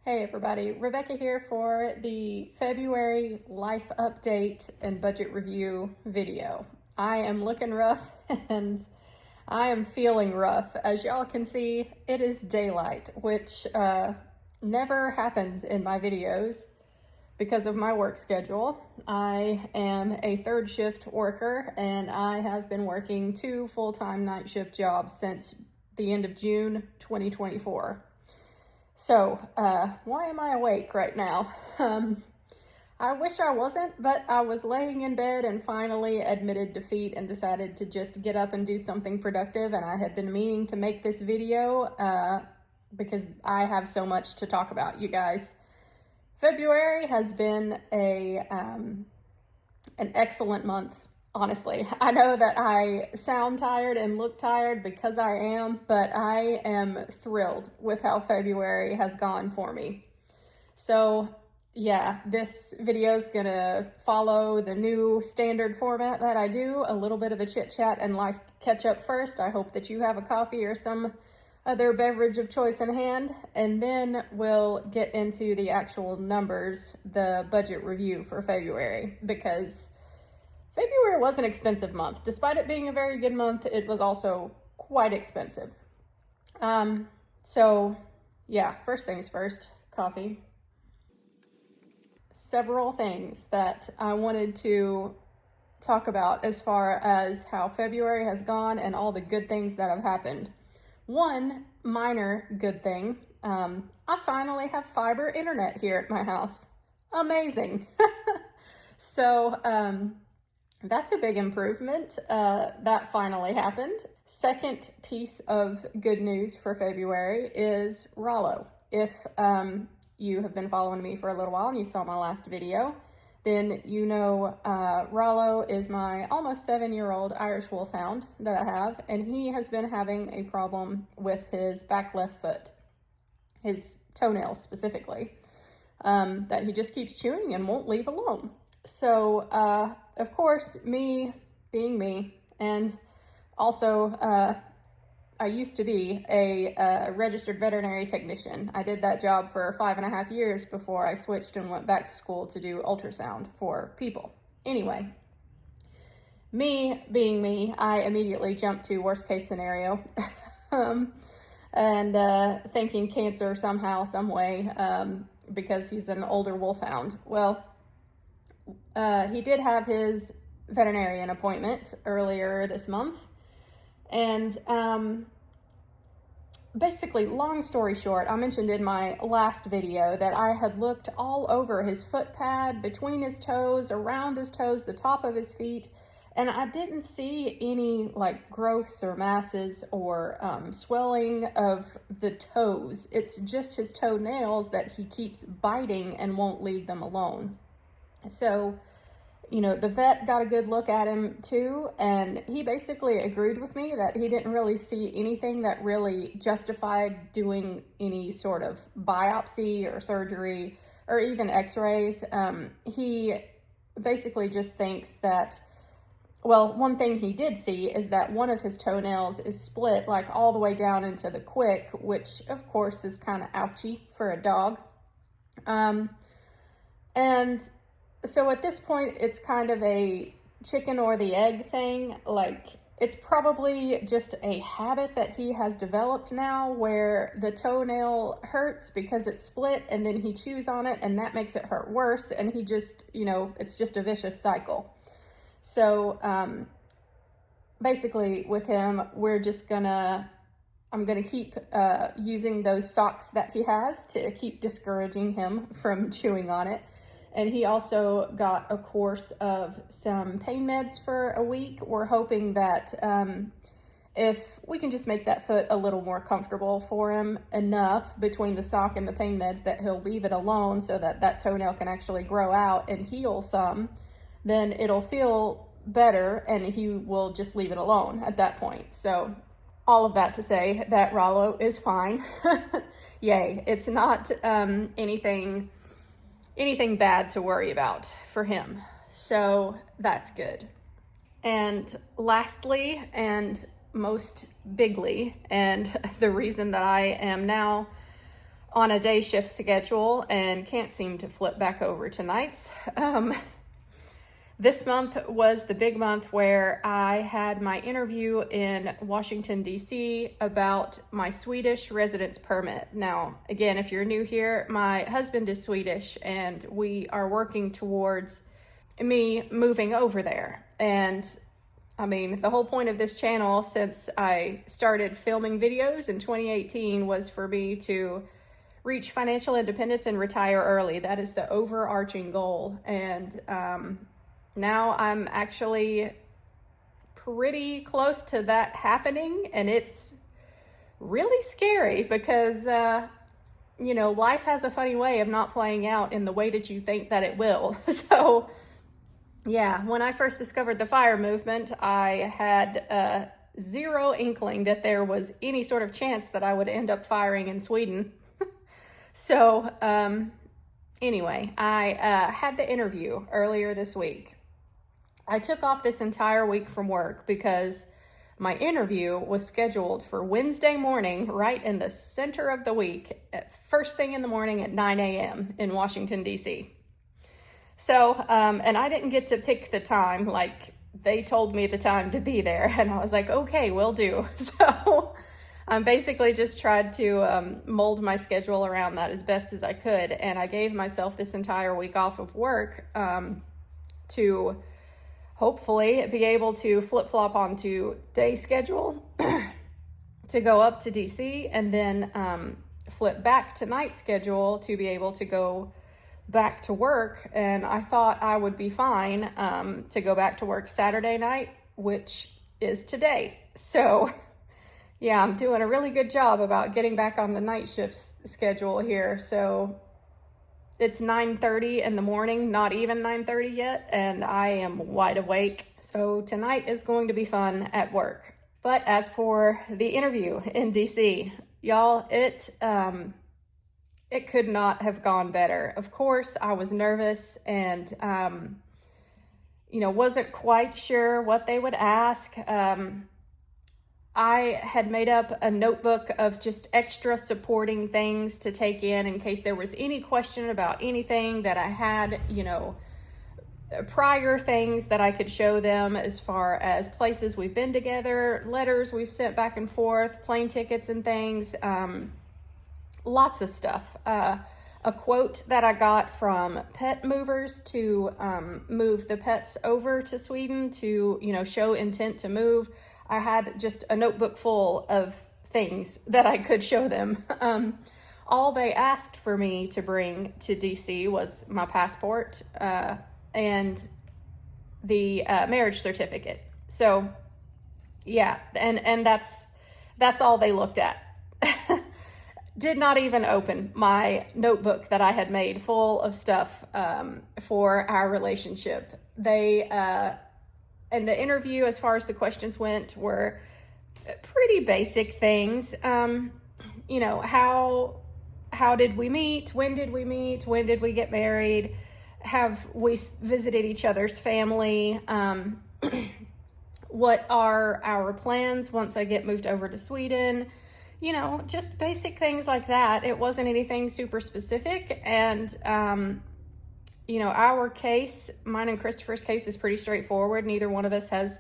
Hey everybody, Rebecca here for the February life update and budget review video. I am looking rough and I am feeling rough. As y'all can see, it is daylight, which never happens in my videos because of my work schedule. I am a third shift worker and I have been working 2 full-time night shift jobs since the end of June 2024. So, why am I awake right now? I wish I wasn't, but I was laying in bed and finally admitted defeat and decided to just get up and do something productive. And I had been meaning to make this video because I have so much to talk about, you guys. February has been an excellent month. Honestly, I know that I sound tired and look tired because I am, but I am thrilled with how February has gone for me. So yeah, this video is gonna follow the new standard format that I do, a little bit of a chit chat and life catch up first. I hope that you have a coffee or some other beverage of choice in hand, and then we'll get into the actual numbers, the budget review for February, because February was an expensive month. Despite it being a very good month, it was also quite expensive. So yeah, first things first, coffee. Several things that I wanted to talk about as far as how February has gone and all the good things that have happened. One minor good thing, I finally have fiber internet here at my house. Amazing. So, that's a big improvement. That finally happened. Second piece of good news for February is Rollo. If you have been following me for a little while and you saw my last video, then you know Rollo is my almost 7-year-old Irish Wolfhound that I have, and he has been having a problem with his back left foot, his toenails specifically, that he just keeps chewing and won't leave alone. So, of course, me being me, and also, I used to be a registered veterinary technician. I did that job for 5.5 years before I switched and went back to school to do ultrasound for people. Anyway, me being me, I immediately jumped to worst case scenario, and thinking cancer somehow, some way, because he's an older wolfhound. Well, he did have his veterinarian appointment earlier this month, and basically, long story short, I mentioned in my last video that I had looked all over his foot pad, between his toes, around his toes, the top of his feet, and I didn't see any like growths or masses or swelling of the toes. It's just his toenails that he keeps biting and won't leave them alone. So, you know, the vet got a good look at him too, and he basically agreed with me that he didn't really see anything that really justified doing any sort of biopsy or surgery or even x-rays. He basically just thinks that, well, one thing he did see is that one of his toenails is split like all the way down into the quick, which of course is kind of ouchy for a dog. And so at this point, it's kind of a chicken or the egg thing. Like, it's probably just a habit that he has developed now where the toenail hurts because it's split and then he chews on it and that makes it hurt worse. And he just, you know, it's just a vicious cycle. So basically with him, I'm gonna keep using those socks that he has to keep discouraging him from chewing on it. And he also got a course of some pain meds for a week. We're hoping that if we can just make that foot a little more comfortable for him enough between the sock and the pain meds that he'll leave it alone so that that toenail can actually grow out and heal some, then it'll feel better and he will just leave it alone at that point. So all of that to say that Rollo is fine. Yay. It's not anything bad to worry about for him. So that's good. And lastly, and most bigly, and the reason that I am now on a day shift schedule and can't seem to flip back over to nights. This month was the big month where I had my interview in Washington, D.C. about my Swedish residence permit. Now, again, if you're new here, my husband is Swedish and we are working towards me moving over there. And I mean, the whole point of this channel since I started filming videos in 2018 was for me to reach financial independence and retire early. That is the overarching goal. And now I'm actually pretty close to that happening, and it's really scary because, life has a funny way of not playing out in the way that you think that it will. So, yeah, when I first discovered the FIRE movement, I had zero inkling that there was any sort of chance that I would end up firing in Sweden. So, anyway, I had the interview earlier this week. I took off this entire week from work because my interview was scheduled for Wednesday morning, right in the center of the week, at first thing in the morning at 9 a.m. in Washington, D.C. So, and I didn't get to pick the time, like they told me the time to be there, and I was like, okay, will do. So I basically just tried to mold my schedule around that as best as I could, and I gave myself this entire week off of work to hopefully be able to flip-flop onto day schedule to go up to DC, and then flip back to night schedule to be able to go back to work. And I thought I would be fine to go back to work Saturday night, which is today. So yeah, I'm doing a really good job about getting back on the night shift schedule here. So it's 9:30 in the morning, not even 9:30 yet, and I am wide awake. So tonight is going to be fun at work. But as for the interview in DC, y'all, it could not have gone better. Of course, I was nervous and, wasn't quite sure what they would ask. I had made up a notebook of just extra supporting things to take in case there was any question about anything that I had, prior things that I could show them as far as places we've been together, letters we've sent back and forth, plane tickets and things, lots of stuff. A quote that I got from pet movers to move the pets over to Sweden to, show intent to move. I had just a notebook full of things that I could show them. All they asked for me to bring to DC was my passport and the marriage certificate. So yeah, and that's all they looked at. Did not even open my notebook that I had made full of stuff for our relationship. And the interview, as far as the questions went, were pretty basic things. How did we meet? When did we meet? When did we get married? Have we visited each other's family? What are our plans once I get moved over to Sweden? Just basic things like that. It wasn't anything super specific. And, our case, mine and Christopher's case, is pretty straightforward. Neither one of us has,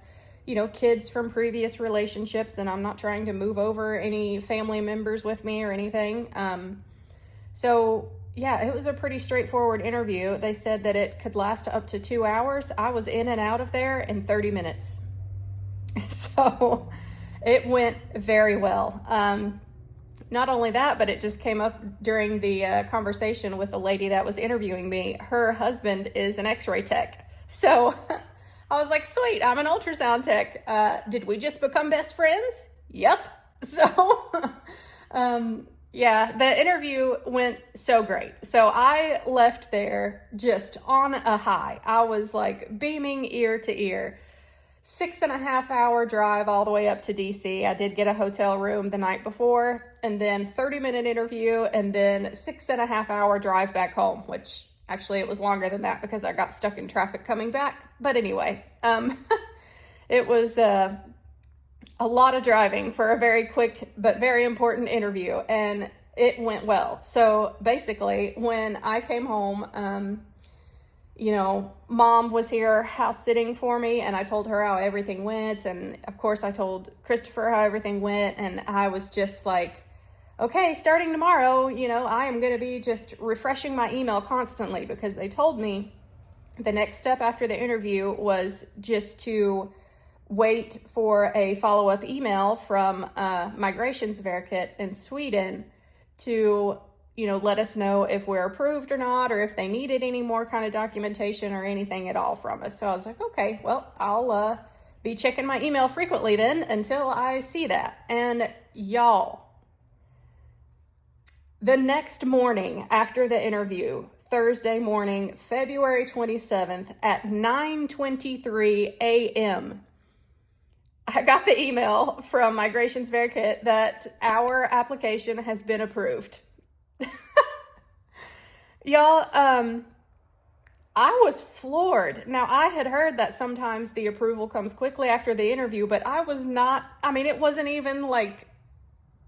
kids from previous relationships, and I'm not trying to move over any family members with me or anything. So yeah, it was a pretty straightforward interview. They said that it could last up to 2 hours. I was in and out of there in 30 minutes. So it went very well. Not only that, but it just came up during the conversation with the lady that was interviewing me. Her husband is an x-ray tech. So I was like, sweet, I'm an ultrasound tech. Did we just become best friends? Yep. So yeah, the interview went so great. So I left there just on a high. I was like beaming ear to ear. 6.5 hour drive all the way up to DC. I did get a hotel room the night before, and then 30-minute interview, and then 6.5 hour drive back home, which actually it was longer than that because I got stuck in traffic coming back. But anyway, it was a lot of driving for a very quick but very important interview. And it went well. So basically, when I came home, Mom was here house sitting for me, and I told her how everything went. And of course, I told Christopher how everything went. And I was just like, okay, starting tomorrow, I am going to be just refreshing my email constantly, because they told me the next step after the interview was just to wait for a follow-up email from Migrationsverket in Sweden to let us know if we're approved or not, or if they needed any more kind of documentation or anything at all from us. So I was like, okay, well, I'll be checking my email frequently then until I see that. And y'all, the next morning after the interview, Thursday morning, February 27th at 9:23 a.m., I got the email from Migrationsverket that our application has been approved. Y'all, I was floored. Now, I had heard that sometimes the approval comes quickly after the interview, but I was not, it wasn't even like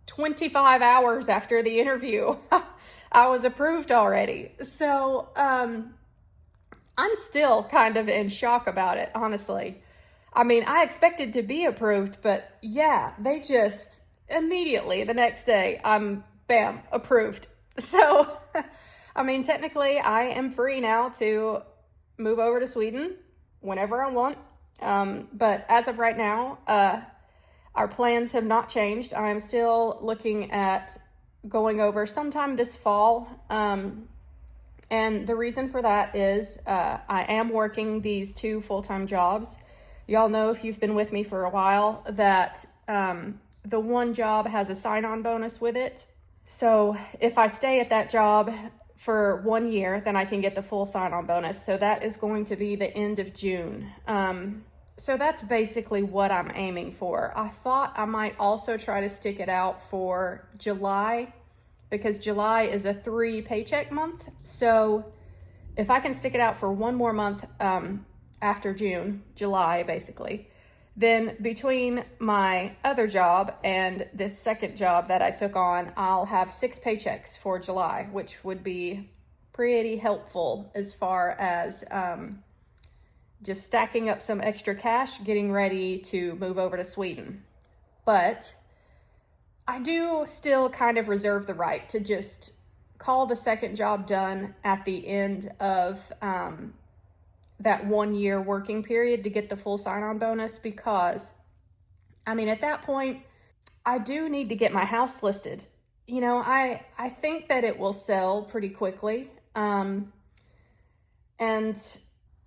25 hours after the interview. I was approved already. So, I'm still kind of in shock about it, honestly. I expected to be approved, but yeah, they just immediately the next day, bam, approved. So, technically I am free now to move over to Sweden whenever I want. But as of right now, our plans have not changed. I'm still looking at going over sometime this fall. And the reason for that is I am working these 2 full-time jobs. Y'all know, if you've been with me for a while, that the one job has a sign-on bonus with it. So if I stay at that job for 1 year, then I can get the full sign-on bonus. So that is going to be the end of June. So that's basically what I'm aiming for. I thought I might also try to stick it out for July, because July is a 3 paycheck month. So if I can stick it out for 1 more month after June, July basically, then between my other job and this second job that I took on, I'll have 6 paychecks for July, which would be pretty helpful as far as just stacking up some extra cash, getting ready to move over to Sweden. But I do still kind of reserve the right to just call the second job done at the end of that 1 year working period to get the full sign-on bonus, because at that point I do need to get my house listed. I think that it will sell pretty quickly. And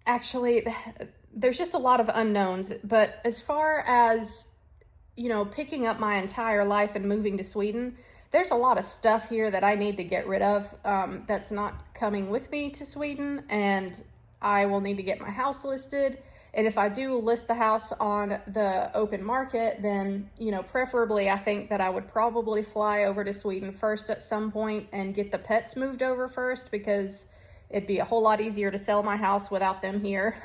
actually there's just a lot of unknowns, but as far as picking up my entire life and moving to Sweden, there's a lot of stuff here that I need to get rid of that's not coming with me to Sweden, and I will need to get my house listed. And if I do list the house on the open market, then, preferably I think that I would probably fly over to Sweden first at some point and get the pets moved over first, because it'd be a whole lot easier to sell my house without them here.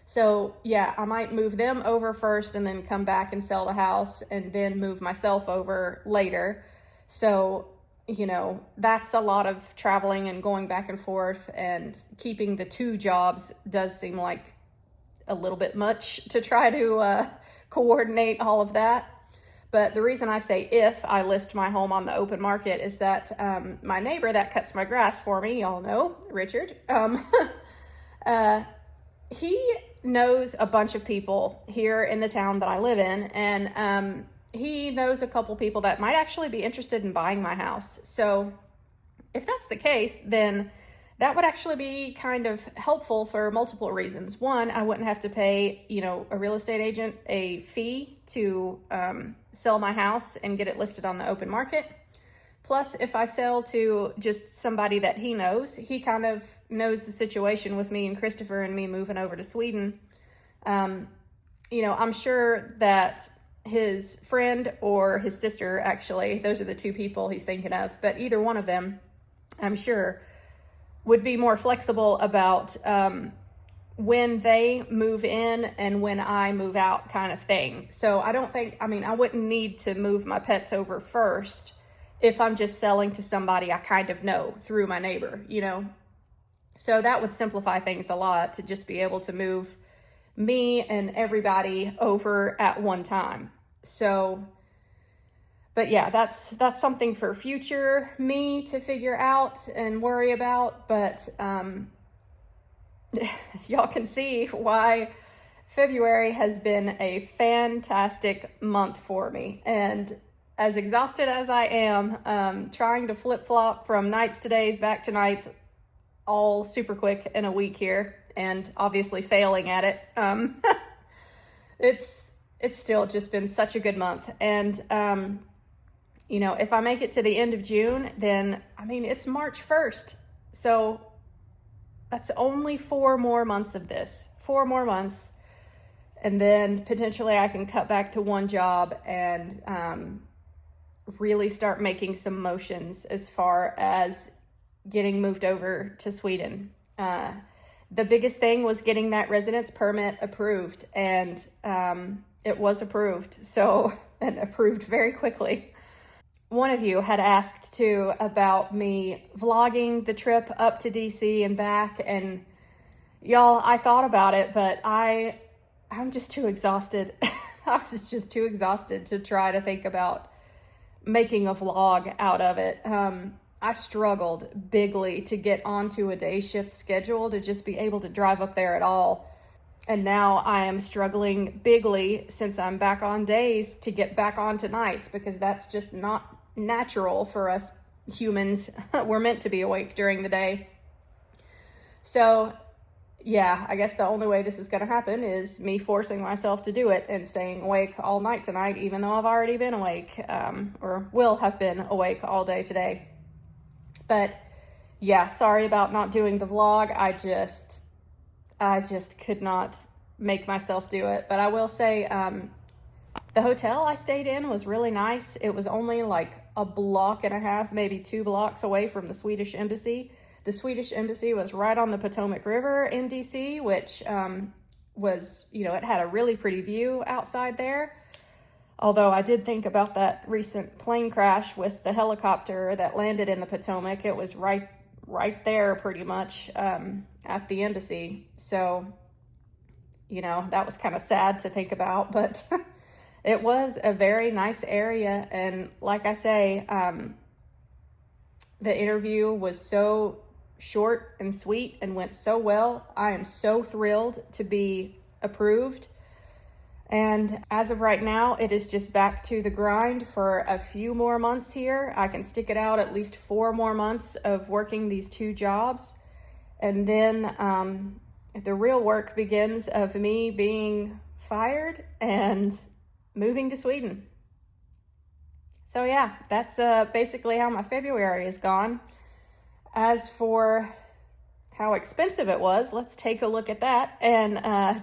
So yeah, I might move them over first and then come back and sell the house and then move myself over later. So, that's a lot of traveling and going back and forth, and keeping the 2 jobs does seem like a little bit much to try to coordinate all of that. But the reason I say if I list my home on the open market is that my neighbor that cuts my grass for me, y'all know, Richard, he knows a bunch of people here in the town that I live in, and he knows a couple people that might actually be interested in buying my house. So if that's the case, then that would actually be kind of helpful for multiple reasons. One, I wouldn't have to pay, a real estate agent a fee to sell my house and get it listed on the open market. Plus, if I sell to just somebody that he knows, he kind of knows the situation with me and Christopher and me moving over to Sweden. I'm sure that his friend or his sister, actually, those are the 2 people he's thinking of, but either one of them, I'm sure, would be more flexible about when they move in and when I move out kind of thing. So I don't think, I wouldn't need to move my pets over first if I'm just selling to somebody I kind of know through my neighbor, you know? So that would simplify things a lot to just be able to move me and everybody over at one time. So, but yeah, that's something for future me to figure out and worry about. But y'all can see why February has been a fantastic month for me. And as exhausted as I am, trying to flip-flop from nights to days, back to nights, all super quick in a week here, and obviously failing at it. It's still just been such a good month. And, you know, if I make it to the end of June, then, I mean, it's March 1st. So that's only 4 more months of this, 4 more months. And then potentially I can cut back to one job and really start making some motions as far as getting moved over to Sweden. The biggest thing was getting that residence permit approved, and it was approved, and approved very quickly. One of you had asked too about me vlogging the trip up to DC and back, and y'all, I thought about it, but I'm just too exhausted. I was just too exhausted to try to think about making a vlog out of it. I struggled bigly to get onto a day shift schedule to just be able to drive up there at all. And now I am struggling bigly, since I'm back on days, to get back onto nights, because that's just not natural for us humans. We're meant to be awake during the day. So yeah, I guess the only way this is going to happen is me forcing myself to do it and staying awake all night tonight, even though I've already been awake, or will have been awake all day today. But yeah, sorry about not doing the vlog. I just could not make myself do it. But I will say, the hotel I stayed in was really nice. It was only like a block and a half, maybe 2 blocks away from the Swedish Embassy. The Swedish Embassy was right on the Potomac River in DC, which was, you know, it had a really pretty view outside there. Although I did think about that recent plane crash with the helicopter that landed in the Potomac. It was right there pretty much at the embassy. So, you know, that was kind of sad to think about, but it was a very nice area. And like I say, the interview was so short and sweet and went so well. I am so thrilled to be approved. And as of right now, it is just back to the grind for a few more months here. I can stick it out at least 4 more months of working these 2 jobs. And then the real work begins of me being fired and moving to Sweden. So yeah, that's basically how my February has gone. As for how expensive it was, let's take a look at that and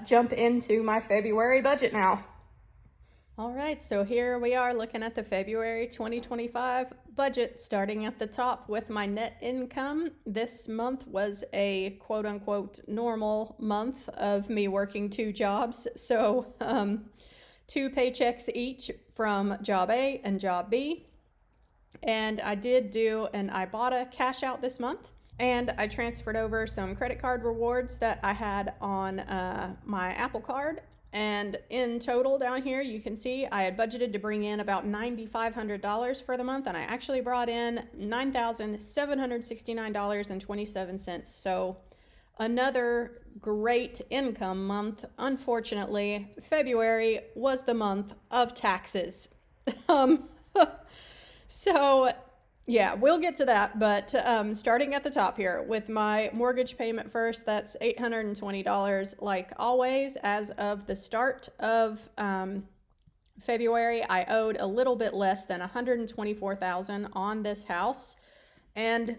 jump into my February budget now. All right, so here we are looking at the February 2025 budget, starting at the top with my net income. This month was a quote-unquote normal month of me working 2 jobs. So 2 paychecks each from job A and job B. And I did do an Ibotta cash out this month. And I transferred over some credit card rewards that I had on my Apple Card. And in total down here, you can see I had budgeted to bring in about $9,500 for the month. And I actually brought in $9,769.27. So another great income month. Unfortunately, February was the month of taxes. So yeah, we'll get to that, but starting at the top here with my mortgage payment first, that's $820. Like always, as of the start of February, I owed a little bit less than $124,000 on this house. And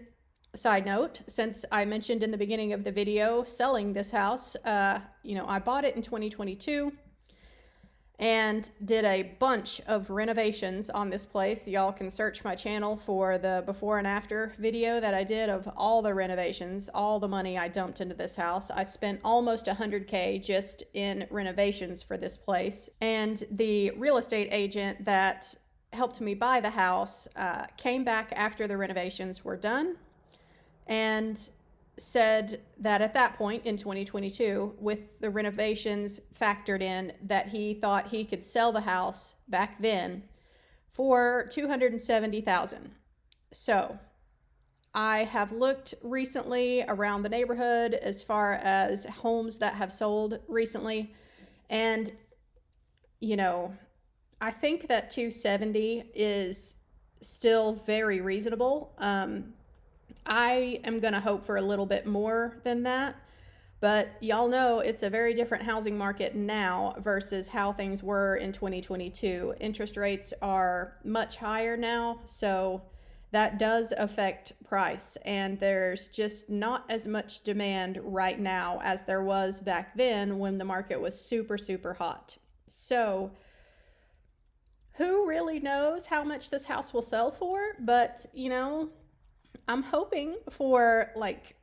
side note, since I mentioned in the beginning of the video selling this house, you know, I bought it in 2022. And did a bunch of renovations on this place. Y'all can search my channel for the before and after video that I did of all the renovations, all the money I dumped into this house. I spent almost $100K just in renovations for this place. And the real estate agent that helped me buy the house came back after the renovations were done and said that at that point in 2022, with the renovations factored in, that he thought he could sell the house back then for $270,000. So I have looked recently around the neighborhood as far as homes that have sold recently, and I think that 270 is still very reasonable. I am going to hope for a little bit more than that, but y'all know it's a very different housing market now versus how things were in 2022. Interest rates are much higher now, so that does affect price, and there's just not as much demand right now as there was back then when the market was super, super hot. So who really knows how much this house will sell for? But, I'm hoping for like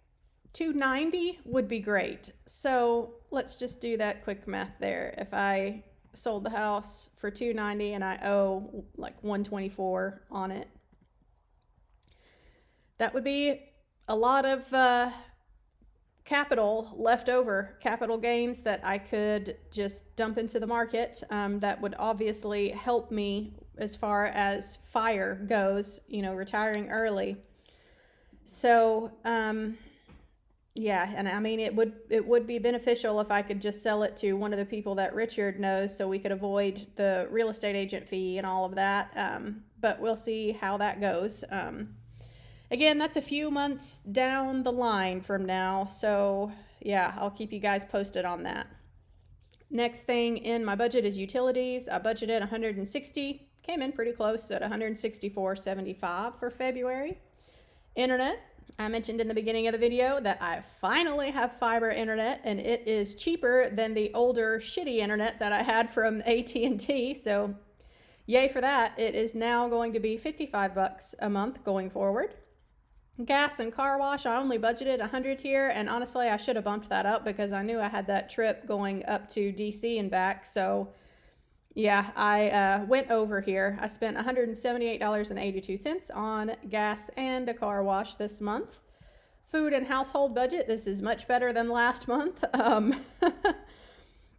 290 would be great. So let's just do that quick math there. If I sold the house for 290 and I owe like 124 on it, that would be a lot of capital left over, capital gains that I could just dump into the market. That would obviously help me as far as FIRE goes, retiring early. So, yeah, and I mean, it would be beneficial if I could just sell it to one of the people that Richard knows, so we could avoid the real estate agent fee and all of that. But we'll see how that goes. Again, that's a few months down the line from now, so yeah, I'll keep you guys posted on that. Next thing in my budget is utilities. I budgeted 160, came in pretty close at 164.75 for February. Internet, I mentioned in the beginning of the video that I finally have fiber internet, and it is cheaper than the older shitty internet that I had from AT&T, so yay for that. It is now going to be $55 a month going forward. Gas and car wash, I only budgeted 100 here, and honestly I should have bumped that up because I knew I had that trip going up to DC and back. So yeah, I went over here. I spent $178.82 on gas and a car wash this month. Food and household budget, this is much better than last month.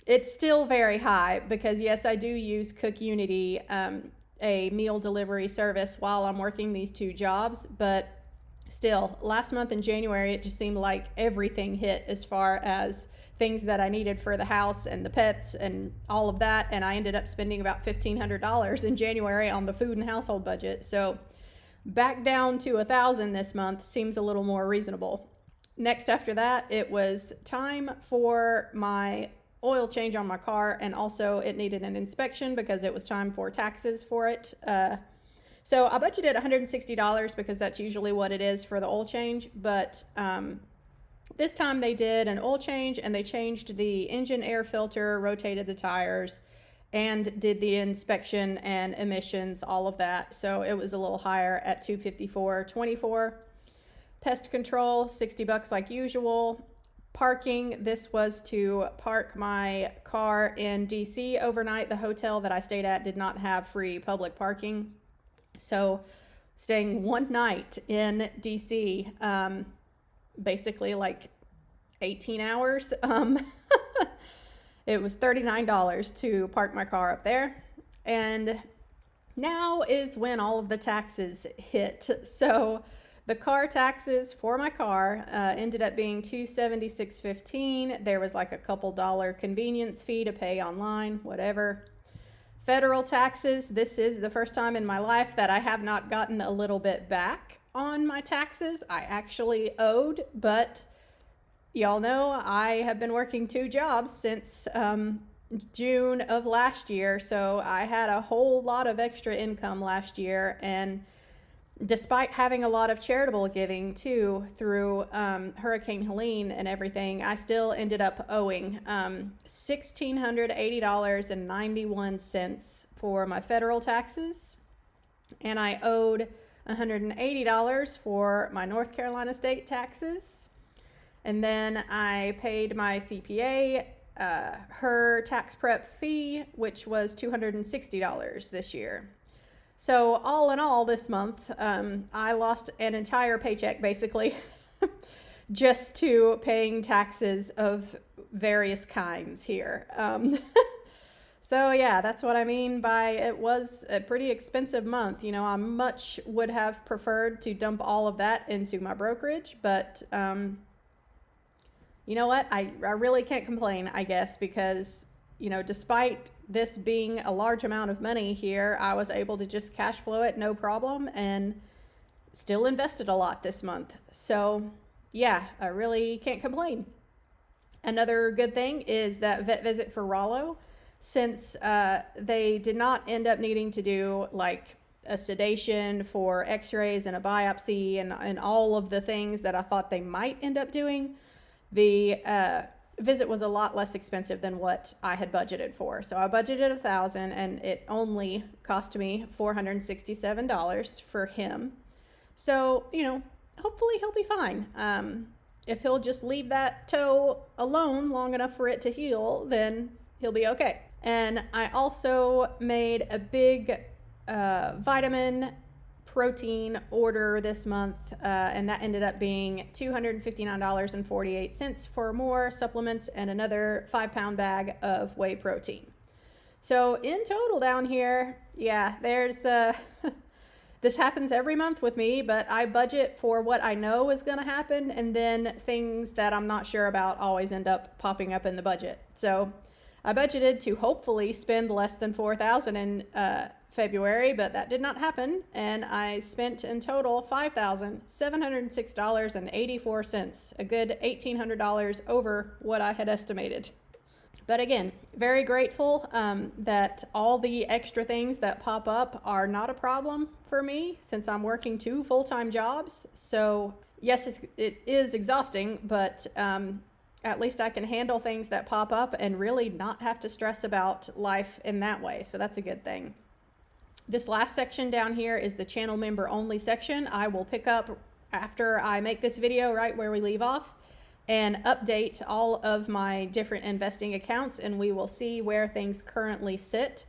It's still very high because yes, I do use CookUnity, a meal delivery service, while I'm working these two jobs, but still, last month in January, it just seemed like everything hit as far as things that I needed for the house and the pets and all of that. And I ended up spending about $1,500 in January on the food and household budget. So back down to $1,000 this month seems a little more reasonable. Next after that, it was time for my oil change on my car. And also it needed an inspection because it was time for taxes for it. So I budgeted $160 because that's usually what it is for the oil change, but this time they did an oil change and they changed the engine air filter, rotated the tires, and did the inspection and emissions, all of that. So it was a little higher at $254.24. Pest control, $60 like usual. Parking, this was to park my car in DC overnight. The hotel that I stayed at did not have free public parking. So staying one night in DC, basically like 18 hours, it was $39 to park my car up there. And now is when all of the taxes hit. So the car taxes for my car ended up being $276.15. There was like a couple dollar convenience fee to pay online, whatever. Federal taxes, this is the first time in my life that I have not gotten a little bit back on my taxes. I actually owed, but y'all know I have been working two jobs since June of last year, so I had a whole lot of extra income last year, and despite having a lot of charitable giving too through Hurricane Helene and everything, I still ended up owing $1,680.91 for my federal taxes, and I owed $180 for my North Carolina state taxes. And then I paid my CPA her tax prep fee, which was $260 this year. So all in all this month, I lost an entire paycheck basically just to paying taxes of various kinds here. So yeah, that's what I mean by it was a pretty expensive month. You know, I much would have preferred to dump all of that into my brokerage, but you know what? I really can't complain, I guess, because, you know, despite this being a large amount of money here, I was able to just cash flow it no problem and still invested a lot this month. So yeah, I really can't complain. Another good thing is that vet visit for Rollo, since they did not end up needing to do like a sedation for x-rays and a biopsy and all of the things that I thought they might end up doing, the visit was a lot less expensive than what I had budgeted for. So I budgeted $1,000 and it only cost me $467 for him. So, you know, hopefully he'll be fine. If he'll just leave that toe alone long enough for it to heal, then he'll be okay. And I also made a big vitamin protein order this month, and that ended up being $259.48 for more supplements and another 5-pound bag of whey protein. So in total down here, yeah, there's this happens every month with me, but I budget for what I know is going to happen, and then things that I'm not sure about always end up popping up in the budget. So I budgeted to hopefully spend less than $4,000 in February, but that did not happen, and I spent in total $5,706.84, a good $1,800 over what I had estimated. But again, very grateful that all the extra things that pop up are not a problem for me since I'm working 2 full-time jobs. So yes, it is exhausting, but at least I can handle things that pop up and really not have to stress about life in that way. So that's a good thing. This last section down here is the channel member only section. I will pick up after I make this video right where we leave off and update all of my different investing accounts, and we will see where things currently sit.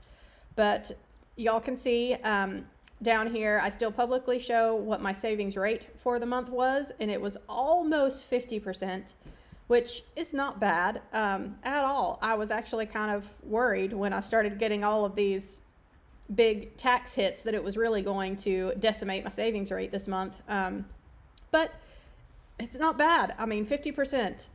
But y'all can see down here, I still publicly show what my savings rate for the month was, and it was almost 50%, which is not bad at all. I was actually kind of worried when I started getting all of these big tax hits that it was really going to decimate my savings rate this month. But it's not bad. I mean, 50%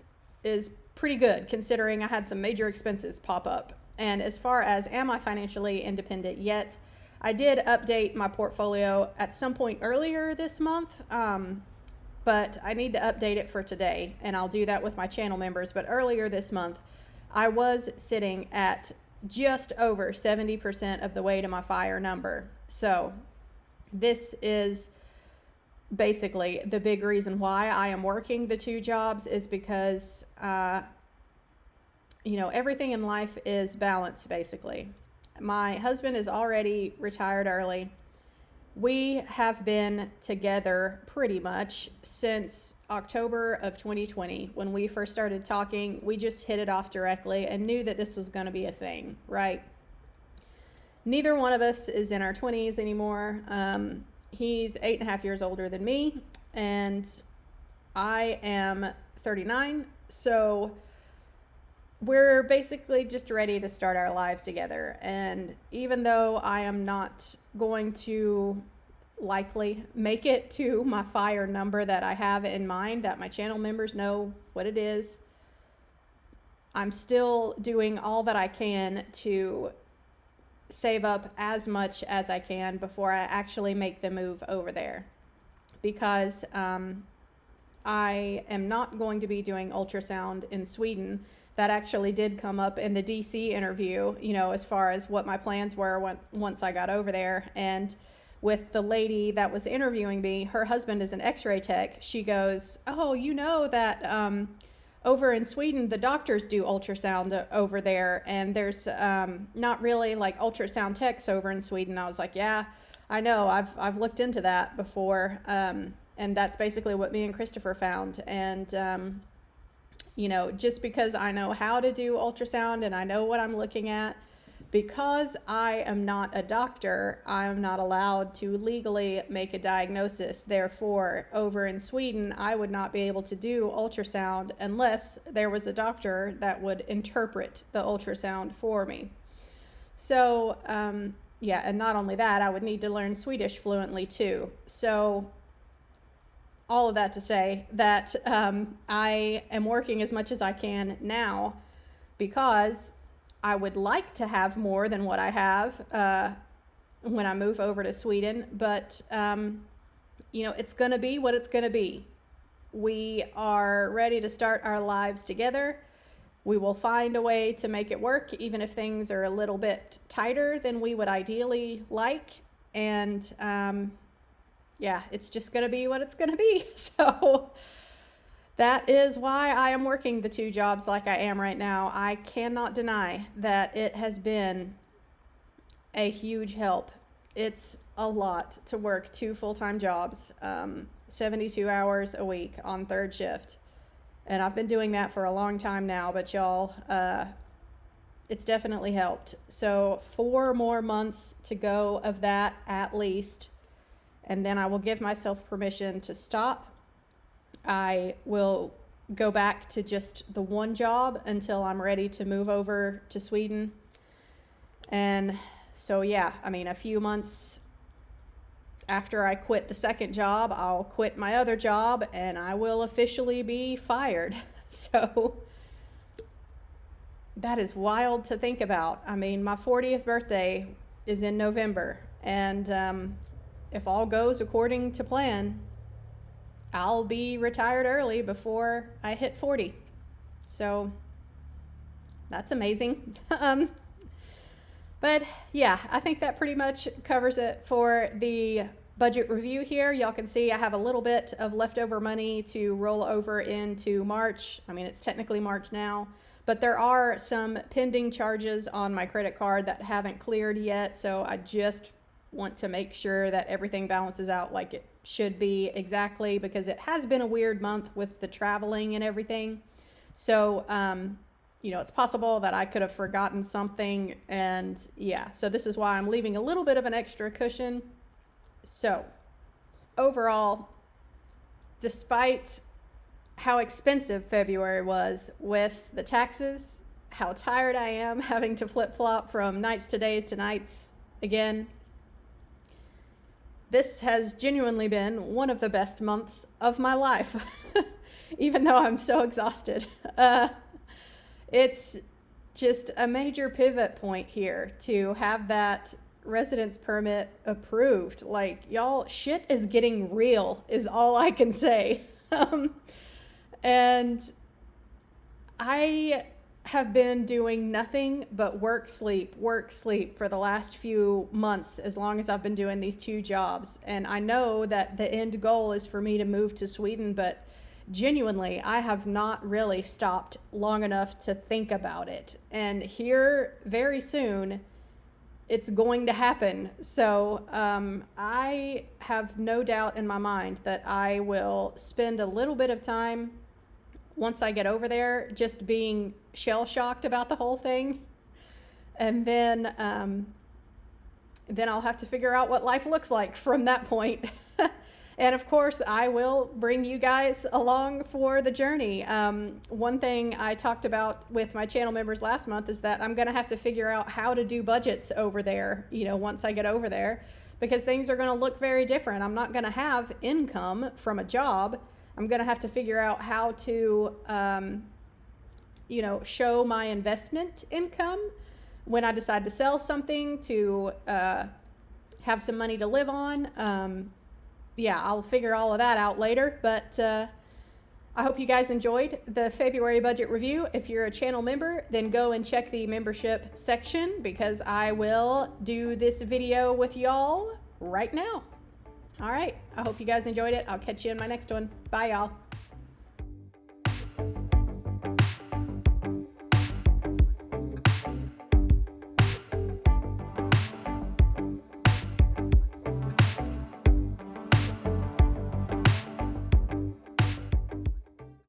is pretty good considering I had some major expenses pop up. And as far as am I financially independent yet, I did update my portfolio at some point earlier this month, but I need to update it for today, and I'll do that with my channel members. But earlier this month, I was sitting at just over 70% of the way to my FIRE number. So this is basically the big reason why I am working the 2 jobs is because, you know, everything in life is balanced basically. My husband is already retired early. We have been together pretty much since October of 2020. When we first started talking, we just hit it off directly and knew that this was going to be a thing, right? Neither one of us is in our 20s anymore. He's 8.5 years older than me, and I am 39. So we're basically just ready to start our lives together. And even though I am not going to likely make it to my FIRE number that I have in mind, that my channel members know what it is, I'm still doing all that I can to save up as much as I can before I actually make the move over there, because I am not going to be doing ultrasound in Sweden. That actually did come up in the DC interview, you know, as far as what my plans were once I got over there. And with the lady that was interviewing me, her husband is an x-ray tech. She goes, oh, you know that over in Sweden, the doctors do ultrasound over there, and there's not really like ultrasound techs over in Sweden. I was like, yeah, I know. I've looked into that before, and that's basically what me and Christopher found. And you know, just because I know how to do ultrasound and I know what I'm looking at Because I am not a doctor, I am not allowed to legally make a diagnosis. Therefore, over in Sweden, I would not be able to do ultrasound unless there was a doctor that would interpret the ultrasound for me. So, yeah, and not only that, I would need to learn Swedish fluently too. So, all of that to say that I am working as much as I can now because I would like to have more than what I have when I move over to Sweden, but it's going to be what it's going to be. We are ready to start our lives together. We will find a way to make it work, even if things are a little bit tighter than we would ideally like. And it's just going to be what it's going to be. So that is why I am working the 2 jobs like I am right now. I cannot deny that it has been a huge help. It's a lot to work 2 full-time jobs, 72 hours a week on 3rd shift. And I've been doing that for a long time now, but y'all, it's definitely helped. So 4 more months to go of that at least, and then I will give myself permission to stop. I will go back to just the 1 job until I'm ready to move over to Sweden. And so, yeah, I mean, a few months after I quit the 2nd job, I'll quit my other job and I will officially be fired. So that is wild to think about. I mean, my 40th birthday is in November, and if all goes according to plan, I'll be retired early before I hit 40. So that's amazing. But yeah, I think that pretty much covers it for the budget review here. Y'all can see I have a little bit of leftover money to roll over into March. I mean, it's technically March now, but there are some pending charges on my credit card that haven't cleared yet. So I just want to make sure that everything balances out like it should be exactly, because it has been a weird month with the traveling and everything. So, it's possible that I could have forgotten something, and yeah, so this is why I'm leaving a little bit of an extra cushion. So overall, despite how expensive February was with the taxes, how tired I am having to flip-flop from nights to days to nights again, this has genuinely been one of the best months of my life, even though I'm so exhausted. It's just a major pivot point here to have that residence permit approved. Like, y'all, shit is getting real is all I can say. And I have been doing nothing but work, sleep for the last few months, as long as I've been doing these 2 jobs. And I know that the end goal is for me to move to Sweden, but genuinely, I have not really stopped long enough to think about it. And here, very soon, it's going to happen. So I have no doubt in my mind that I will spend a little bit of time once I get over there just being shell-shocked about the whole thing. And then I'll have to figure out what life looks like from that point. And of course, I will bring you guys along for the journey. One thing I talked about with my channel members last month is that I'm going to have to figure out how to do budgets over there, once I get over there, because things are going to look very different. I'm not going to have income from a job. I'm going to have to figure out how to, show my investment income when I decide to sell something to have some money to live on. I'll figure all of that out later, but I hope you guys enjoyed the February budget review. If you're a channel member, then go and check the membership section, because I will do this video with y'all right now. All right, I hope you guys enjoyed it. I'll catch you in my next one. Bye, y'all.